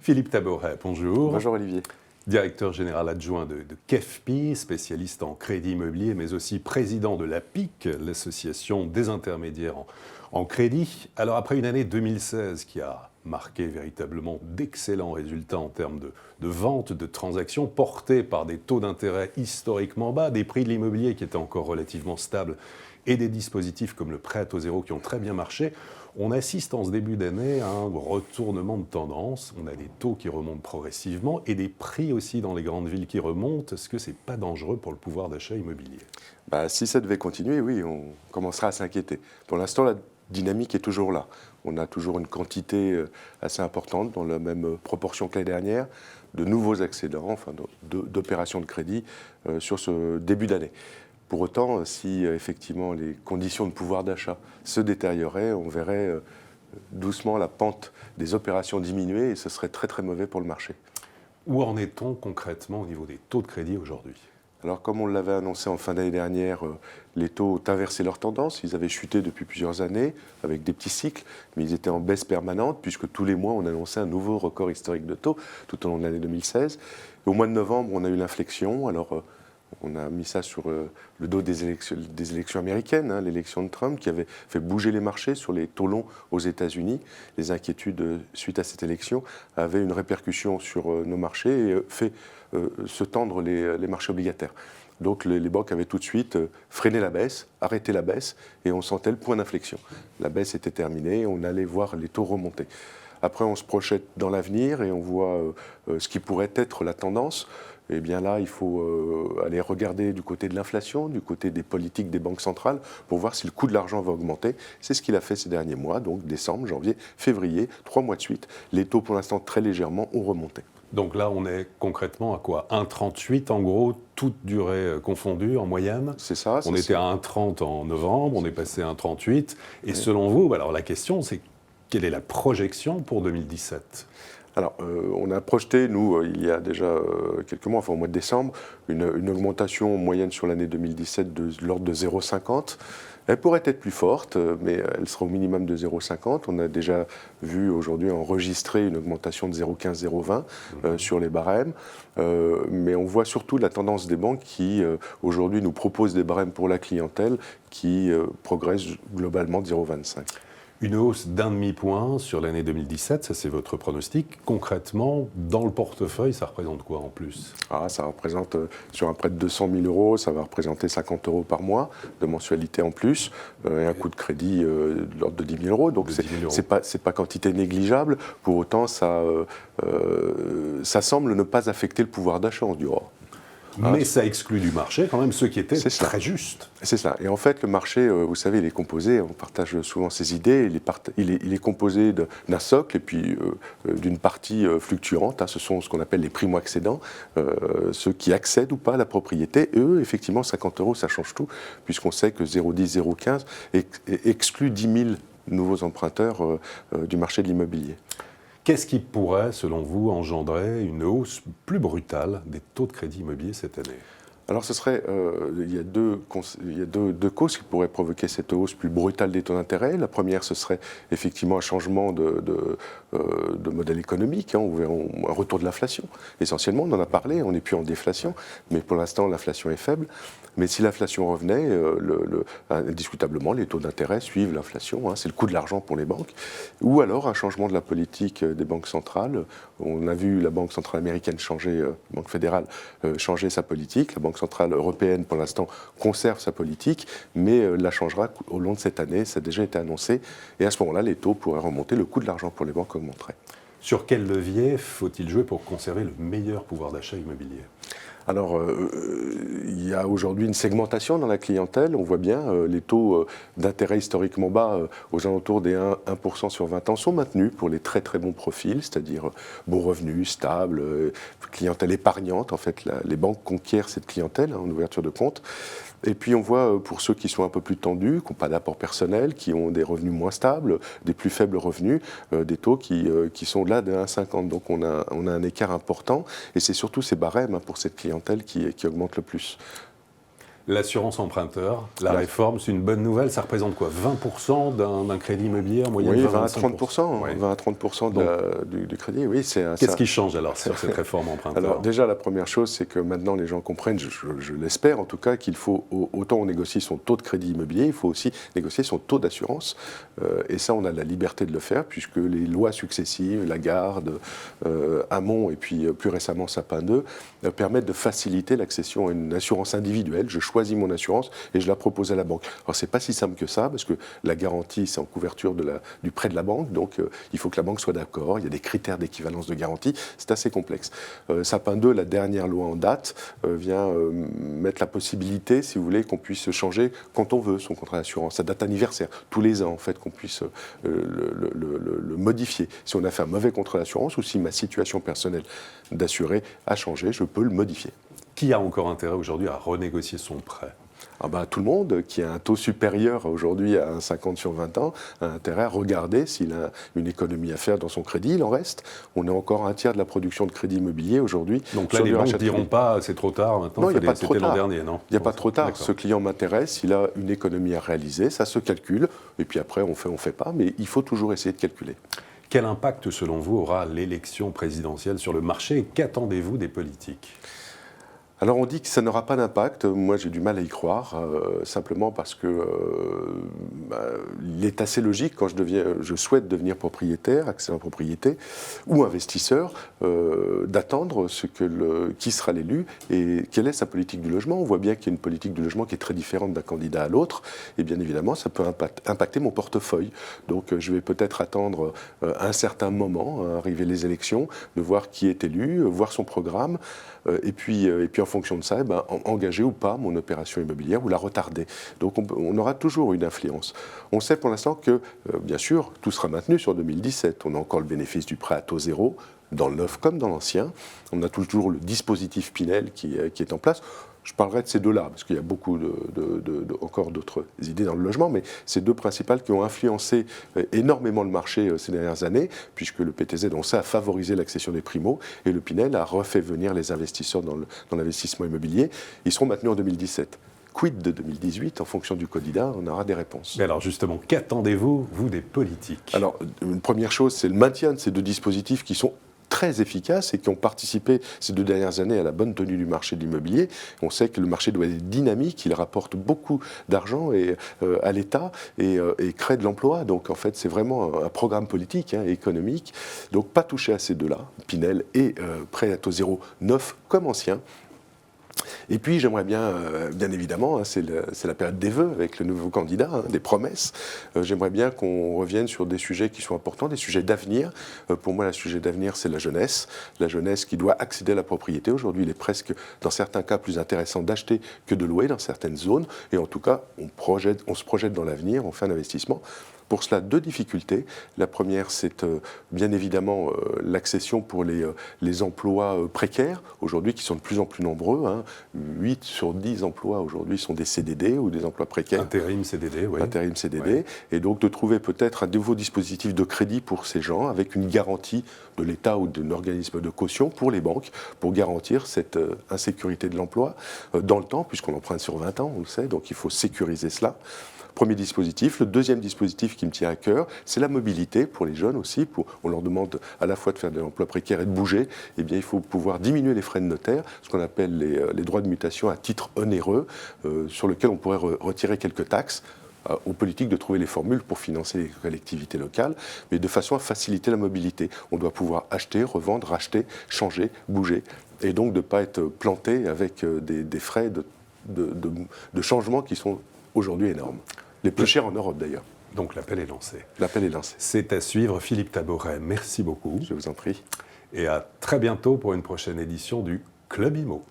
Philippe Taboret, bonjour. Bonjour Olivier. Directeur général adjoint de KEFPI, spécialiste en crédit immobilier, mais aussi président de l'APIC, l'association des intermédiaires en crédit. Alors après une année 2016 qui a marqué véritablement d'excellents résultats en termes de vente, de transactions, portés par des taux d'intérêt historiquement bas, des prix de l'immobilier qui étaient encore relativement stables et des dispositifs comme le prêt à taux zéro qui ont très bien marché, on assiste en ce début d'année à un retournement de tendance. On a des taux qui remontent progressivement et des prix aussi dans les grandes villes qui remontent. Est-ce que ce n'est pas dangereux pour le pouvoir d'achat immobilier ? Si ça devait continuer, oui, on commencera à s'inquiéter. Pour l'instant, la dynamique est toujours là. On a toujours une quantité assez importante, dans la même proportion que l'année dernière, de nouveaux accédants, enfin d'opérations de crédit sur ce début d'année. Pour autant, si effectivement les conditions de pouvoir d'achat se détérioraient, on verrait doucement la pente des opérations diminuer et ce serait très très mauvais pour le marché. Où en est-on concrètement au niveau des taux de crédit aujourd'hui ? Alors comme on l'avait annoncé en fin d'année dernière, les taux ont inversé leur tendance. Ils avaient chuté depuis plusieurs années avec des petits cycles, mais ils étaient en baisse permanente puisque tous les mois on annonçait un nouveau record historique de taux tout au long de l'année 2016. Et au mois de novembre, on a eu l'inflexion. Alors on a mis ça sur le dos des élections américaines, l'élection de Trump, qui avait fait bouger les marchés sur les taux longs aux États-Unis. Les inquiétudes suite à cette élection avaient une répercussion sur nos marchés et fait se tendre les marchés obligataires. Donc les banques avaient tout de suite freiné la baisse, arrêté la baisse, et on sentait le point d'inflexion. La baisse était terminée, on allait voir les taux remonter. Après, on se projette dans l'avenir et on voit ce qui pourrait être la tendance. Et bien là, il faut aller regarder du côté de l'inflation, du côté des politiques des banques centrales, pour voir si le coût de l'argent va augmenter. C'est ce qu'il a fait ces derniers mois, donc décembre, janvier, février, 3 mois de suite. Les taux, pour l'instant, très légèrement, ont remonté. Donc là, on est concrètement à quoi ? 1,38 en gros, toute durée confondue en moyenne. C'est ça. On était à 1,30 en novembre, on est passé à 1,38. Et selon vous, alors la question, c'est quelle est la projection pour 2017 ? Alors, on a projeté, nous, il y a déjà quelques mois, enfin au mois de décembre, une augmentation moyenne sur l'année 2017 de l'ordre de 0,50. Elle pourrait être plus forte, mais elle sera au minimum de 0,50. On a déjà vu aujourd'hui enregistrer une augmentation de 0,15, 0,20 sur les barèmes. Mais on voit surtout la tendance des banques qui, aujourd'hui, nous proposent des barèmes pour la clientèle qui progressent globalement de 0,25. Une hausse d'1,5 point sur l'année 2017, ça c'est votre pronostic. Concrètement, dans le portefeuille, ça représente quoi en plus ? Ça représente, sur un prêt de 200 000 euros, ça va représenter 50 euros par mois de mensualité en plus, et un coût de crédit de l'ordre de 10 000 euros. Donc c'est pas quantité négligeable. Pour autant, ça semble ne pas affecter le pouvoir d'achat. On se dit, mais ça exclut du marché quand même ceux qui étaient très justes. C'est ça. Et en fait, le marché, vous savez, il est composé, on partage souvent ces idées, il est composé d'un socle et puis d'une partie fluctuante. Ce sont ce qu'on appelle les primo-accédants, ceux qui accèdent ou pas à la propriété. Et eux, effectivement, 50 euros, ça change tout, puisqu'on sait que 0,10, 0,15 exclut 10 000 nouveaux emprunteurs du marché de l'immobilier. Qu'est-ce qui pourrait, selon vous, engendrer une hausse plus brutale des taux de crédit immobilier cette année ? Alors, il y a deux causes qui pourraient provoquer cette hausse plus brutale des taux d'intérêt. La première, ce serait effectivement un changement de modèle économique, un retour de l'inflation. Essentiellement, on en a parlé, on n'est plus en déflation, mais pour l'instant, l'inflation est faible. Mais si l'inflation revenait, indiscutablement, les taux d'intérêt suivent l'inflation. C'est le coût de l'argent pour les banques. Ou alors un changement de la politique des banques centrales. On a vu la Banque centrale américaine Banque fédérale, changer sa politique. La Banque centrale européenne, pour l'instant, conserve sa politique, mais la changera au long de cette année. Ça a déjà été annoncé. Et à ce moment-là, les taux pourraient remonter. Le coût de l'argent pour les banques augmenterait. Sur quel levier faut-il jouer pour conserver le meilleur pouvoir d'achat immobilier ? Alors, il y a aujourd'hui une segmentation dans la clientèle. On voit bien les taux d'intérêt historiquement bas, aux alentours des 1% sur 20 ans, sont maintenus pour les très très bons profils, c'est-à-dire bons revenus, stables, clientèle épargnante. En fait, les banques conquièrent cette clientèle en ouverture de compte. Et puis on voit pour ceux qui sont un peu plus tendus, qui n'ont pas d'apport personnel, qui ont des revenus moins stables, des plus faibles revenus, des taux qui sont au-delà de 1,50. Donc on a un écart important et c'est surtout ces barèmes pour cette clientèle qui augmente le plus. L'assurance emprunteur, la réforme, c'est une bonne nouvelle. Ça représente quoi, 20% d'un crédit immobilier en moyenne? Oui, 20 à 30%. Oui. 20 à 30% du crédit, oui. Qu'est-ce qui change alors sur cette réforme emprunteur? Alors déjà, la première chose, c'est que maintenant les gens comprennent, je l'espère en tout cas, qu'il faut, autant on négocie son taux de crédit immobilier, il faut aussi négocier son taux d'assurance. Et ça, on a la liberté de le faire, puisque les lois successives, Lagarde, Hamon et puis plus récemment Sapin 2, permettent de faciliter l'accession à une assurance individuelle. Je choisis mon assurance et je la propose à la banque. Alors, c'est pas si simple que ça, parce que la garantie, c'est en couverture du prêt de la banque, donc il faut que la banque soit d'accord. Il y a des critères d'équivalence de garantie. C'est assez complexe. Sapin 2, la dernière loi en date, vient mettre la possibilité, si vous voulez, qu'on puisse changer quand on veut son contrat d'assurance, sa date anniversaire, tous les ans, en fait, qu'on puisse le modifier. Si on a fait un mauvais contrat d'assurance ou si ma situation personnelle d'assuré a changé, je peux le modifier. Qui a encore intérêt aujourd'hui à renégocier son prêt? Tout le monde qui a un taux supérieur aujourd'hui à 50 sur 20 ans a intérêt à regarder s'il a une économie à faire dans son crédit. Il en reste. On est encore un tiers de la production de crédit immobilier aujourd'hui. Donc là, les banques ne diront pas c'est trop tard maintenant. Non, il n'y a pas trop tard. L'an dernier, non? Il n'y a pas trop tard. Ce client m'intéresse, il a une économie à réaliser, ça se calcule. Et puis après, on fait pas. Mais il faut toujours essayer de calculer. Quel impact, selon vous, aura l'élection présidentielle sur le marché et qu'attendez-vous des politiques? Alors on dit que ça n'aura pas d'impact, moi j'ai du mal à y croire, simplement parce que il est assez logique quand je souhaite devenir propriétaire, accès en propriété, ou investisseur, d'attendre qui sera l'élu et quelle est sa politique du logement. On voit bien qu'il y a une politique du logement qui est très différente d'un candidat à l'autre, et bien évidemment ça peut impacter mon portefeuille. Donc je vais peut-être attendre à un certain moment, arriver les élections, de voir qui est élu, voir son programme, et puis en fonction de ça, engager ou pas mon opération immobilière ou la retarder. Donc on aura toujours une influence. On sait pour l'instant que, bien sûr, tout sera maintenu sur 2017. On a encore le bénéfice du prêt à taux zéro, dans le neuf comme dans l'ancien. On a toujours le dispositif Pinel qui est en place. Je parlerai de ces deux-là, parce qu'il y a beaucoup encore d'autres idées dans le logement, mais ces deux principales qui ont influencé énormément le marché ces dernières années, puisque le PTZ, on sait, a favorisé l'accession des primos, et le Pinel a refait venir les investisseurs dans l'investissement immobilier. Ils seront maintenus en 2017. Quid de 2018, en fonction du candidat, on aura des réponses. Mais alors justement, qu'attendez-vous, vous, des politiques? Alors, une première chose, c'est le maintien de ces deux dispositifs qui sont très efficaces et qui ont participé ces 2 dernières années à la bonne tenue du marché de l'immobilier. On sait que le marché doit être dynamique, il rapporte beaucoup d'argent à l'État et crée de l'emploi. Donc en fait, c'est vraiment un programme politique, économique. Donc pas toucher à ces deux-là, Pinel et prêt à taux zéro neuf comme ancien. Et puis j'aimerais bien évidemment, c'est la période des vœux avec le nouveau candidat, des promesses. J'aimerais bien qu'on revienne sur des sujets qui sont importants, des sujets d'avenir. Pour moi, le sujet d'avenir, c'est la jeunesse qui doit accéder à la propriété. Aujourd'hui, il est presque, dans certains cas, plus intéressant d'acheter que de louer dans certaines zones. Et en tout cas, on se projette dans l'avenir, on fait un investissement. Pour cela, 2 difficultés. La première, c'est bien évidemment l'accession pour les emplois précaires, aujourd'hui qui sont de plus en plus nombreux. 8 sur 10 emplois aujourd'hui sont des CDD ou des emplois précaires. Intérim CDD, oui. Intérim CDD. Ouais. Et donc de trouver peut-être un nouveau dispositif de crédit pour ces gens, avec une garantie de l'État ou d'un organisme de caution pour les banques, pour garantir cette insécurité de l'emploi dans le temps, puisqu'on emprunte sur 20 ans, on le sait, donc il faut sécuriser cela. Premier dispositif. Le deuxième dispositif qui me tient à cœur, c'est la mobilité pour les jeunes aussi. On leur demande à la fois de faire de l'emploi précaire et de bouger. Eh bien, il faut pouvoir diminuer les frais de notaire, ce qu'on appelle les droits de mutation à titre onéreux, sur lesquels on pourrait retirer quelques taxes aux politiques de trouver les formules pour financer les collectivités locales, mais de façon à faciliter la mobilité. On doit pouvoir acheter, revendre, racheter, changer, bouger, et donc de ne pas être planté avec des frais de changement qui sont aujourd'hui énormes. Les plus chers en Europe d'ailleurs. Donc l'appel est lancé. L'appel est lancé. C'est à suivre. Philippe Taboret, merci beaucoup. Je vous en prie. Et à très bientôt pour une prochaine édition du Club Imo.